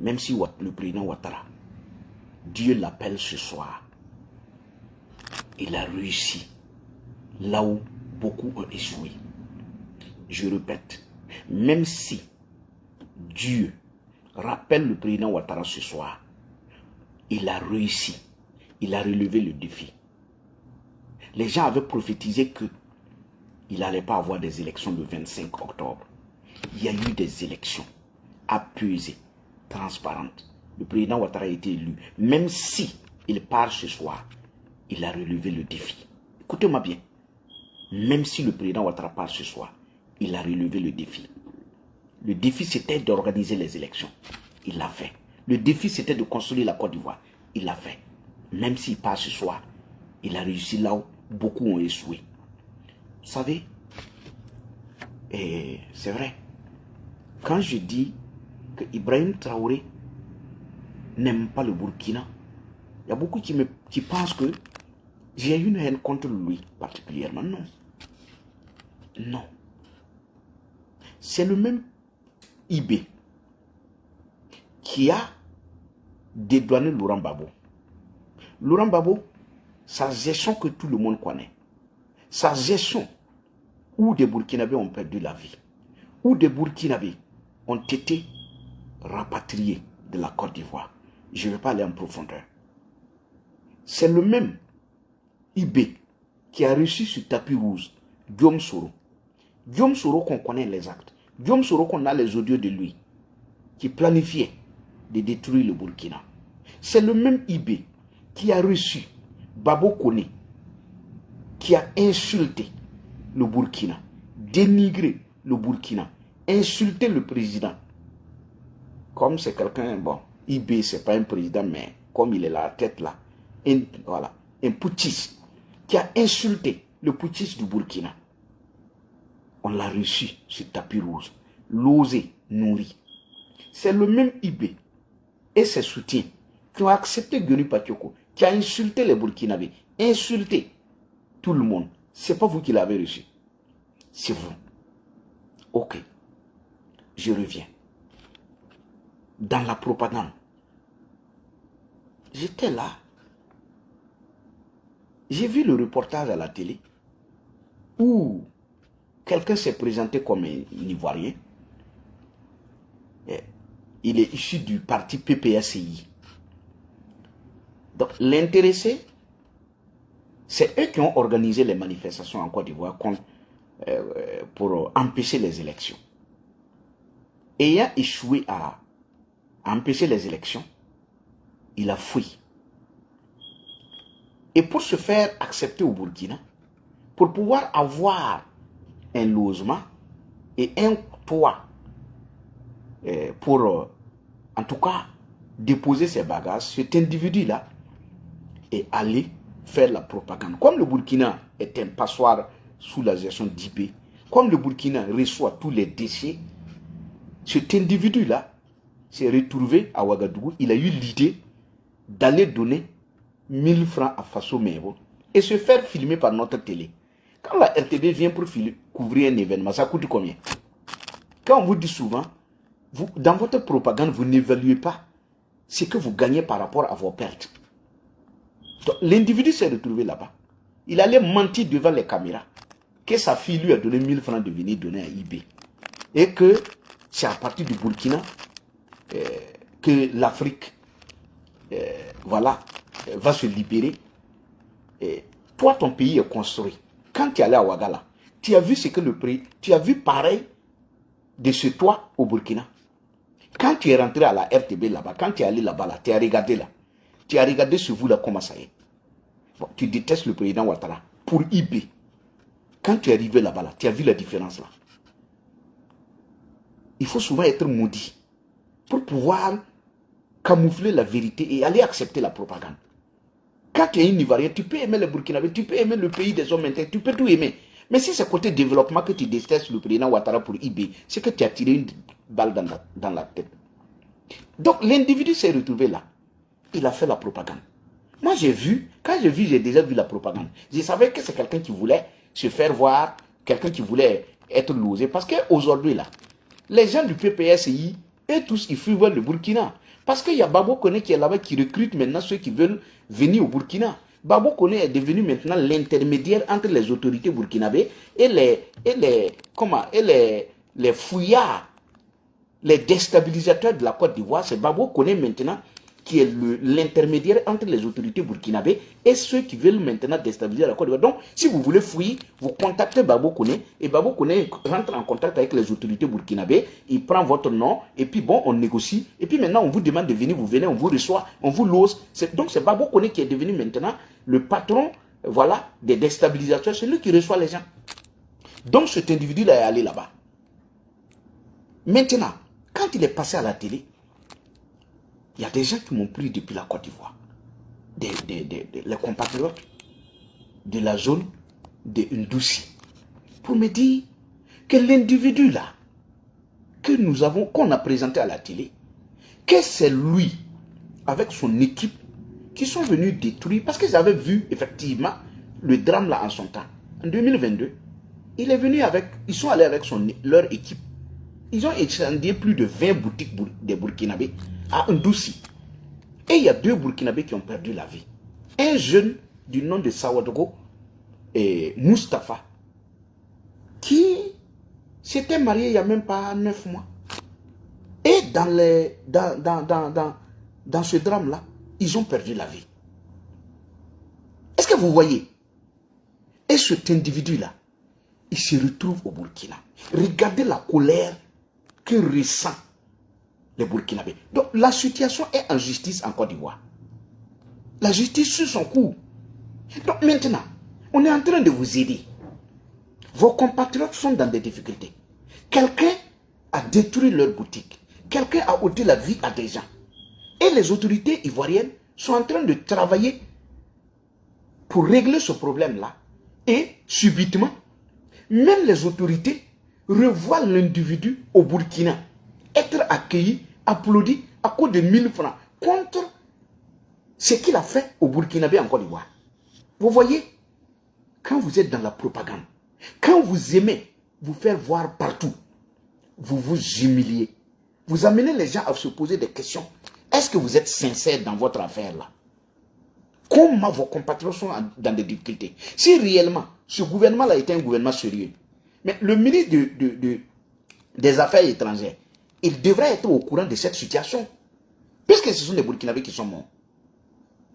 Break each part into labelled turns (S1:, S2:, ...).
S1: même si le président Ouattara, Dieu l'appelle ce soir, il a réussi là où beaucoup ont échoué. Je répète, même si Dieu rappelle le président Ouattara ce soir, il a réussi, il a relevé le défi. Les gens avaient prophétisé qu'il n'allait pas avoir des élections le 25 octobre. Il y a eu des élections apaisées, transparentes. Le président Ouattara a été élu. Même si il part ce soir, il a relevé le défi. Écoutez-moi bien. Même si le président Ouattara part ce soir, il a relevé le défi. Le défi, c'était d'organiser les élections. Il l'a fait. Le défi, c'était de construire la Côte d'Ivoire. Il l'a fait. Même s'il part ce soir, il a réussi là où beaucoup ont échoué. Vous savez, et c'est vrai, quand je dis que Ibrahim Traoré n'aime pas le Burkina, il y a beaucoup qui pensent que j'ai une haine contre lui particulièrement. Non. Non. C'est le même IB qui a dédouané Laurent Gbagbo. Laurent Gbagbo, sa gestion que tout le monde connaît, sa gestion où des Burkinabés ont perdu la vie, où des Burkinabés ont été rapatriés de la Côte d'Ivoire. Je ne vais pas aller en profondeur. C'est le même IB qui a reçu sur tapis rouge Guillaume Soro. Guillaume Soro qu'on connaît les actes. Guillaume Soro qu'on a les audios de lui, qui planifiait de détruire le Burkina. C'est le même IB qui a reçu Babo Koné, qui a insulté le Burkina, dénigré le Burkina, insulté le président. Comme c'est quelqu'un, bon, IB c'est pas un président, mais comme il est la tête là, voilà, un putschiste, qui a insulté le putschiste du Burkina. On l'a reçu sur tapis rouge, losé, nourri. C'est le même IB et ses soutiens qui ont accepté Guéry Patioko, qui a insulté les Burkinabés, insulté tout le monde. C'est pas vous qui l'avez reçu, c'est vous. Ok, je reviens. Dans la propagande, j'étais là, j'ai vu le reportage à la télé où quelqu'un s'est présenté comme un Ivoirien. Il est issu du parti PPSI. Donc l'intéressé, c'est eux qui ont organisé les manifestations en Côte d'Ivoire pour empêcher les élections. Ayant échoué à empêcher les élections, il a fui. Et pour se faire accepter au Burkina, pour pouvoir avoir un logement et un toit pour, en tout cas, déposer ses bagages, cet individu-là est allé faire la propagande. Comme le Burkina est un passoire sous la gestion d'IB, comme le Burkina reçoit tous les déchets, cet individu-là s'est retrouvé à Ouagadougou. Il a eu l'idée d'aller donner 1000 francs à Faso Mevo et se faire filmer par notre télé. Quand la RTB vient pour couvrir un événement, ça coûte combien? Quand on vous dit souvent, dans votre propagande, vous n'évaluez pas ce que vous gagnez par rapport à vos pertes. L'individu s'est retrouvé là-bas. Il allait mentir devant les caméras que sa fille lui a donné 1000 francs de venir donner à IB. Et que c'est à partir du Burkina que l'Afrique voilà, va se libérer. Et toi, ton pays est construit. Quand tu es allé à Ouagala, tu as vu ce que le prix, tu as vu pareil de ce toit au Burkina. Quand tu es rentré à la RTB là-bas, quand tu es allé là-bas, là, tu as regardé là. Tu as regardé ce vous là, comment ça est. Bon, tu détestes le président Ouattara pour IB. Quand tu es arrivé là-bas, là, tu as vu la différence là. Il faut souvent être maudit pour pouvoir camoufler la vérité et aller accepter la propagande. Quand tu es un Ivoirien, tu peux aimer les Burkinabés, tu peux aimer le pays des hommes intègres, tu peux tout aimer. Mais si c'est côté développement que tu détestes le président Ouattara pour IB, c'est que tu as tiré une balle dans la tête. Donc l'individu s'est retrouvé là. Il a fait la propagande. Moi j'ai vu, quand j'ai déjà vu la propagande. Je savais que c'est quelqu'un qui voulait se faire voir, quelqu'un qui voulait être losé. Parce qu'aujourd'hui là, les gens du PPSI, eux tous, ils fuient vers le Burkina. Parce qu'il y a Babo Koné qui est là-bas, qui recrute maintenant ceux qui veulent venir au Burkina. Babo Koné est devenu maintenant l'intermédiaire entre les autorités burkinabées et les fouillards, les déstabilisateurs de la Côte d'Ivoire. C'est Babo Koné maintenant qui est l'intermédiaire entre les autorités burkinabées et ceux qui veulent maintenant déstabiliser la Côte d'Ivoire. Donc, si vous voulez fouiller, vous contactez Babo Koné et Babo Koné rentre en contact avec les autorités burkinabées, il prend votre nom et puis bon, on négocie. Et puis maintenant, on vous demande de venir, vous venez, on vous reçoit, on vous lose. Donc, c'est Babo Koné qui est devenu maintenant le patron, voilà, des déstabilisateurs, c'est lui qui reçoit les gens. Donc, cet individu-là est allé là-bas. Maintenant, quand il est passé à la télé, il y a des gens qui m'ont pris depuis la Côte d'Ivoire, les compatriotes de la zone de Ndouci, pour me dire que l'individu là, qu'on a présenté à la télé, que c'est lui, avec son équipe, qui sont venus détruire, parce qu'ils avaient vu effectivement le drame là en son temps. En 2022, ils sont allés avec leur équipe. Ils ont incendié plus de 20 boutiques des Burkinabés à Ndouci. Et il y a 2 Burkinabés qui ont perdu la vie. Un jeune du nom de Sawadogo et Mustapha, qui s'était marié il n'y a même pas 9 mois. Et dans ce drame-là, ils ont perdu la vie. Est-ce que vous voyez? Et cet individu-là, il se retrouve au Burkina. Regardez la colère que ressent les Burkinabés. Donc la situation est en justice en Côte d'Ivoire. La justice suit son cours. Donc maintenant, on est en train de vous aider. Vos compatriotes sont dans des difficultés. Quelqu'un a détruit leur boutique. Quelqu'un a ôté la vie à des gens. Et les autorités ivoiriennes sont en train de travailler pour régler ce problème-là. Et subitement, même les autorités revoient l'individu au Burkina être accueilli, applaudi à cause de 1000 francs contre ce qu'il a fait au Burkinabé en Côte d'Ivoire. Vous voyez, quand vous êtes dans la propagande, quand vous aimez vous faire voir partout, vous vous humiliez. Vous amenez les gens à se poser des questions. Est-ce que vous êtes sincère dans votre affaire là? Comment vos compatriotes sont dans des difficultés? Si réellement ce gouvernement-là était un gouvernement sérieux, mais le ministre des Affaires étrangères, il devrait être au courant de cette situation. Puisque ce sont des Burkinabés qui sont morts.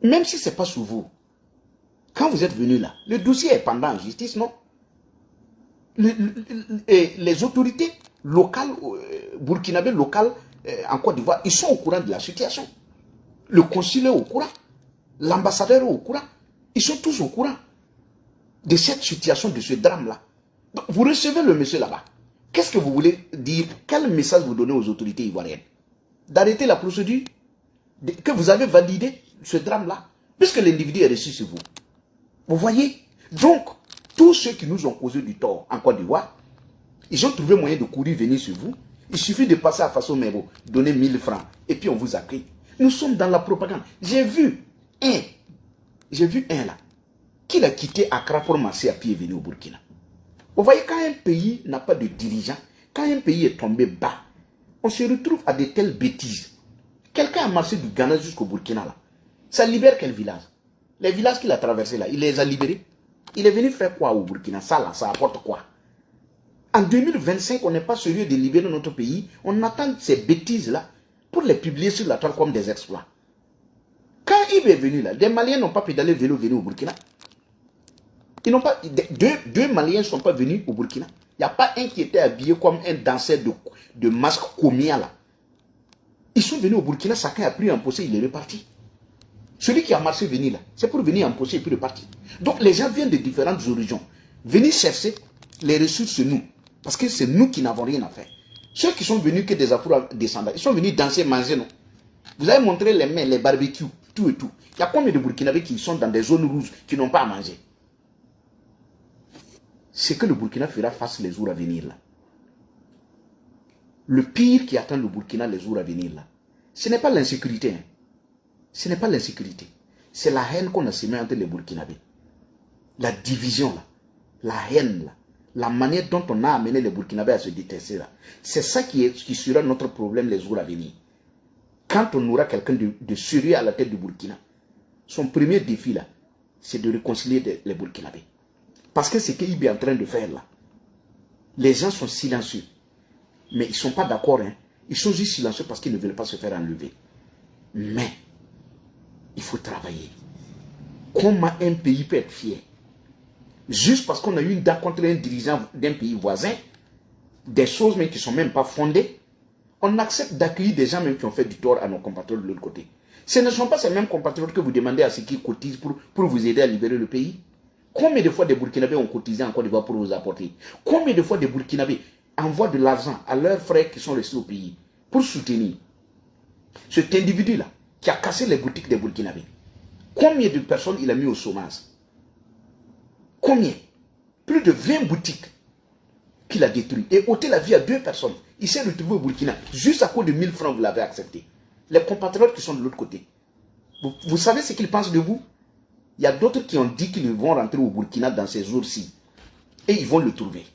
S1: Même si ce n'est pas sous vous. Quand vous êtes venu là, le dossier est pendant en justice, non? Les autorités locales, burkinabées locales en Côte d'Ivoire, ils sont au courant de la situation. Le consul est au courant. L'ambassadeur est au courant. Ils sont tous au courant de cette situation, de ce drame-là. Donc, vous recevez le monsieur là-bas. Qu'est-ce que vous voulez dire? Quel message vous donnez aux autorités ivoiriennes? D'arrêter la procédure? Que vous avez validé ce drame-là? Puisque l'individu est reçu sur vous. Vous voyez? Donc, tous ceux qui nous ont causé du tort en Côte d'Ivoire, ils ont trouvé moyen de courir venir sur vous. Il suffit de passer à Faso Mebo, donner 1000 francs, et puis on vous accueille. Nous sommes dans la propagande. J'ai vu un là, qui a quitté Accra pour marcher à pied et venir au Burkina. Vous voyez, quand un pays n'a pas de dirigeant, quand un pays est tombé bas, on se retrouve à de telles bêtises. Quelqu'un a marché du Ghana jusqu'au Burkina là. Ça libère quel village? Les villages qu'il a traversés là, il les a libérés. Il est venu faire quoi au Burkina? Ça là, ça apporte quoi? En 2025, on n'est pas sérieux de libérer notre pays. On attend ces bêtises-là pour les publier sur la toile comme des exploits. Quand il est venu là, des Maliens n'ont pas pédalé vélo venir au Burkina. Ils n'ont pas, deux Maliens ne sont pas venus au Burkina. Il n'y a pas un qui était habillé comme un danseur de masque comia là. Ils sont venus au Burkina, chacun a pris un possé, il est reparti. Celui qui a marché venir là, c'est pour venir en possé et puis repartir. Donc les gens viennent de différentes origines. Venir chercher les ressources nous. Parce que c'est nous qui n'avons rien à faire. Ceux qui sont venus que des afro-descendants, ils sont venus danser, manger, non? Vous avez montré les mains, les barbecues, tout et tout. Il y a combien de Burkinabés qui sont dans des zones rouges qui n'ont pas à manger? C'est que le Burkina fera face les jours à venir là. Le pire qui attend le Burkina les jours à venir là, ce n'est pas l'insécurité. Hein. Ce n'est pas l'insécurité. C'est la haine qu'on a semée entre les Burkinabés. La division là. La haine là. La manière dont on a amené les Burkinabés à se détester là. C'est ça qui sera notre problème les jours à venir. quand on aura quelqu'un de sérieux à la tête du Burkina, son premier défi là, c'est de réconcilier les Burkinabés. Parce que ce qu'il est en train de faire là, les gens sont silencieux. Mais ils ne sont pas d'accord. Hein. Ils sont juste silencieux parce qu'ils ne veulent pas se faire enlever. Mais, il faut travailler. Comment un pays peut être fier? Juste parce qu'on a eu une date contre un dirigeant d'un pays voisin, des choses même qui ne sont même pas fondées, on accepte d'accueillir des gens même qui ont fait du tort à nos compatriotes de l'autre côté. Ce ne sont pas ces mêmes compatriotes que vous demandez à ceux qui cotisent pour vous aider à libérer le pays. Combien de fois des Burkinabés ont cotisé en Côte d'Ivoire pour vous apporter? Combien de fois des Burkinabés envoient de l'argent à leurs frères qui sont restés au pays pour soutenir cet individu-là qui a cassé les boutiques des Burkinabés? Combien de personnes il a mis au chômage? Combien? Plus de 20 boutiques qu'il a détruites et ôté la vie à 2 personnes. Il s'est retrouvé au Burkina juste à cause de 1000 francs, vous l'avez accepté. Les compatriotes qui sont de l'autre côté. Vous savez ce qu'ils pensent de vous? Il y a d'autres qui ont dit qu'ils vont rentrer au Burkina dans ces jours-ci. Et ils vont le trouver.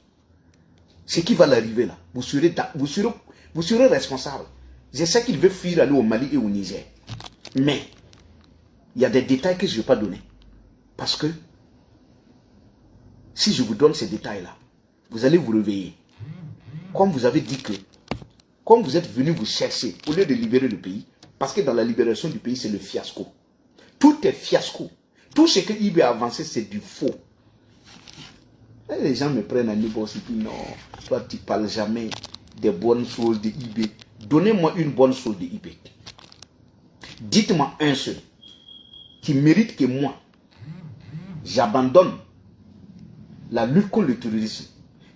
S1: Ce qui va l'arriver là, vous serez responsable. Je sais qu'il veut fuir aller au Mali et au Niger. Mais, il y a des détails que je ne vais pas donner. Parce que, si je vous donne ces détails-là, vous allez vous réveiller. Comme vous avez dit que, comme vous êtes venu vous chercher, au lieu de libérer le pays, parce que dans la libération du pays, c'est le fiasco. Tout est fiasco. Tout ce que IB a avancé, c'est du faux. Et les gens me prennent à niveau aussi, non, toi tu ne parles jamais des bonnes choses de IB. Donnez-moi une bonne chose de IB. Dites-moi un seul qui mérite que moi, j'abandonne la lutte contre le terrorisme.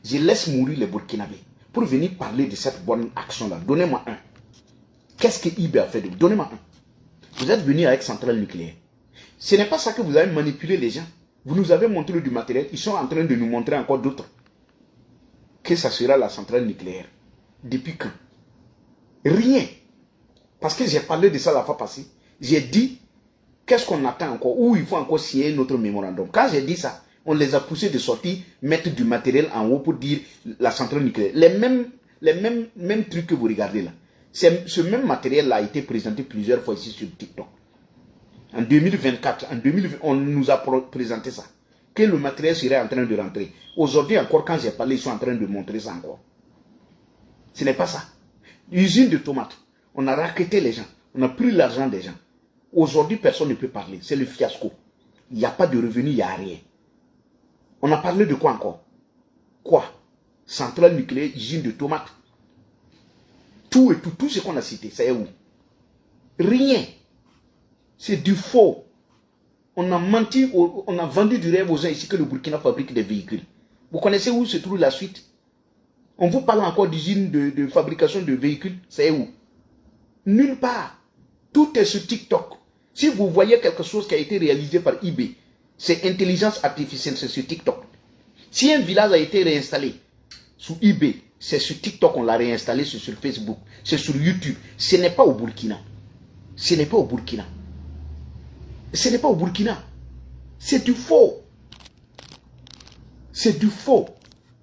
S1: Je laisse mourir les Burkinabés pour venir parler de cette bonne action-là. Donnez-moi un. Qu'est-ce que IB a fait de vous? Donnez-moi un. Vous êtes venu avec centrale nucléaire. Ce n'est pas ça que vous avez manipulé les gens. Vous nous avez montré du matériel. Ils sont en train de nous montrer encore d'autres. Que ça sera la centrale nucléaire. Depuis quand? Rien. Parce que j'ai parlé de ça la fois passée. J'ai dit, qu'est-ce qu'on attend encore? Ou il faut encore signer notre mémorandum. Quand j'ai dit ça, on les a poussés de sortir, mettre du matériel en haut pour dire la centrale nucléaire. Les mêmes trucs que vous regardez là. Ce même matériel-là a été présenté plusieurs fois ici sur TikTok. En 2024, on nous a présenté ça. Que le matériel serait en train de rentrer. Aujourd'hui encore, quand j'ai parlé, ils sont en train de montrer ça encore. Ce n'est pas ça. Usine de tomates. On a raquetté les gens. On a pris l'argent des gens. Aujourd'hui, personne ne peut parler. C'est le fiasco. Il n'y a pas de revenus, il n'y a rien. On a parlé de quoi encore? Quoi? Centrale nucléaire, usine de tomates. Tout et tout ce qu'on a cité, c'est où? Rien. C'est du faux. On a menti, on a vendu du rêve aux gens ici que le Burkina fabrique des véhicules. Vous connaissez où se trouve la suite? On vous parle encore d'usine de fabrication de véhicules. C'est où? Nulle part. Tout est sur TikTok. Si vous voyez quelque chose qui a été réalisé par IB, c'est intelligence artificielle, c'est sur TikTok. Si un village a été réinstallé sous IB, c'est sur TikTok on l'a réinstallé, c'est sur Facebook, c'est sur YouTube. Ce n'est pas au Burkina. Ce n'est pas au Burkina. Ce n'est pas au Burkina. C'est du faux. C'est du faux.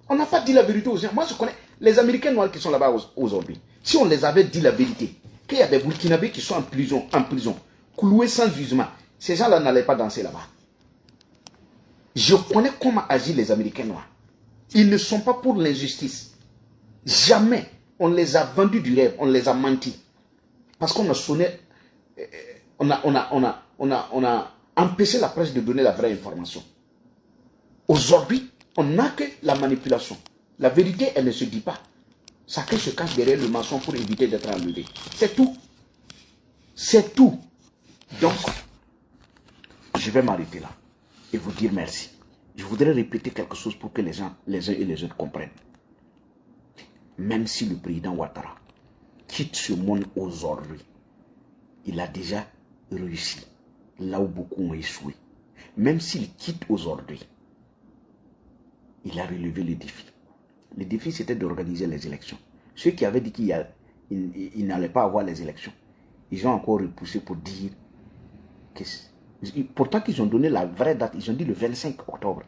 S1: On n'a pas dit la vérité aux gens. Moi, je connais les Américains noirs qui sont là-bas aujourd'hui. Si on les avait dit la vérité, qu'il y a des Burkinabés qui sont en prison, cloués sans jugement, ces gens-là n'allaient pas danser là-bas. Je connais comment agissent les Américains noirs. Ils ne sont pas pour l'injustice. Jamais. On les a vendus du rêve, on les a menti. Parce qu'on a sonné, on a empêché la presse de donner la vraie information. Aujourd'hui, on n'a que la manipulation. La vérité, elle ne se dit pas. Chacun se cache derrière le mensonge pour éviter d'être enlevé. C'est tout. C'est tout. Donc, je vais m'arrêter là et vous dire merci. Je voudrais répéter quelque chose pour que les gens, les uns et les autres comprennent. Même si le président Ouattara quitte ce monde aujourd'hui, il a déjà réussi là où beaucoup ont échoué. Même s'il quitte aujourd'hui, il a relevé le défi. Le défi, c'était d'organiser les élections. Ceux qui avaient dit qu'il n'allait pas avoir les élections, ils ont encore repoussé pour dire que... Pourtant qu'ils ont donné la vraie date, ils ont dit le 25 octobre.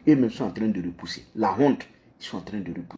S1: Eux-mêmes sont en train de repousser. La honte, ils sont en train de repousser.